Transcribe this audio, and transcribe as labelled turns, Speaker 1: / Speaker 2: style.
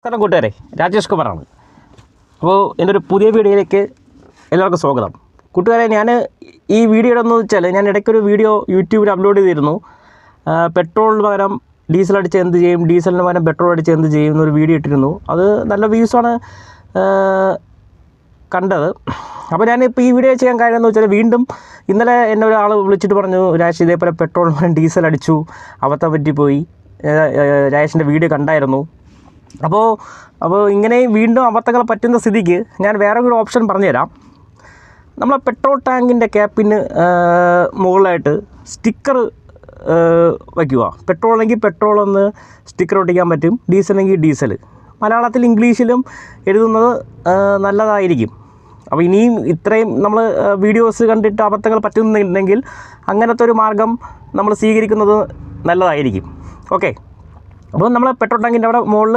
Speaker 1: നമസ്കാരം കൂട്ടുകാരെ, രാജേഷ് കുമാറാണ്. അപ്പോൾ എൻ്റെ ഒരു പുതിയ വീഡിയോയിലേക്ക് എല്ലാവർക്കും സ്വാഗതം. കൂട്ടുകാരെ, ഞാൻ ഈ വീഡിയോയുടെ എന്ന് വെച്ചാൽ ഞാൻ ഇടയ്ക്കൊരു വീഡിയോ യൂട്യൂബിൽ അപ്ലോഡ് ചെയ്തിരുന്നു. പെട്രോളിന് പകരം ഡീസൽ അടിച്ച് എന്ത് ചെയ്യും, ഡീസലിന് പകരം പെട്രോൾ അടിച്ച് എന്ത് ചെയ്യും എന്നൊരു വീഡിയോ ഇട്ടിരുന്നു. അത് നല്ല വ്യൂസാണ് കണ്ടത്. അപ്പോൾ ഞാനിപ്പോൾ ഈ വീഡിയോ ചെയ്യാൻ കാര്യം എന്ന് വെച്ചാൽ, വീണ്ടും ഇന്നലെ എന്നെ ഒരാൾ വിളിച്ചിട്ട് പറഞ്ഞു, രാജേഷ് ഇതേപോലെ പെട്രോളിന് പകരം ഡീസൽ അടിച്ചു, അബദ്ധം പറ്റിപ്പോയി, രാജേഷിൻ്റെ വീഡിയോ കണ്ടായിരുന്നു. അപ്പോൾ ഇങ്ങനെ വീണ്ടും അബദ്ധങ്ങൾ പറ്റുന്ന സ്ഥിതിക്ക് ഞാൻ വേറൊരു ഓപ്ഷൻ പറഞ്ഞുതരാം. നമ്മളെ പെട്രോൾ ടാങ്കിൻ്റെ ക്യാപ്പിന് മുകളിലായിട്ട് സ്റ്റിക്കർ വയ്ക്കുക. പെട്രോളെങ്കിൽ പെട്രോൾ എന്ന് സ്റ്റിക്കർ ഒട്ടിക്കാൻ പറ്റും, ഡീസലെങ്കിൽ ഡീസൽ. മലയാളത്തിൽ ഇംഗ്ലീഷിലും എഴുതുന്നത് നല്ലതായിരിക്കും. അപ്പോൾ ഇനിയും ഇത്രയും നമ്മൾ വീഡിയോസ് കണ്ടിട്ട് അബദ്ധങ്ങൾ പറ്റുന്നുണ്ടെങ്കിൽ അങ്ങനത്തെ ഒരു മാർഗം നമ്മൾ സ്വീകരിക്കുന്നത് നല്ലതായിരിക്കും. ഓക്കെ, അപ്പോൾ നമ്മൾ പെട്രോൾ ടാങ്കിൻ്റെ അവിടെ മുകളിൽ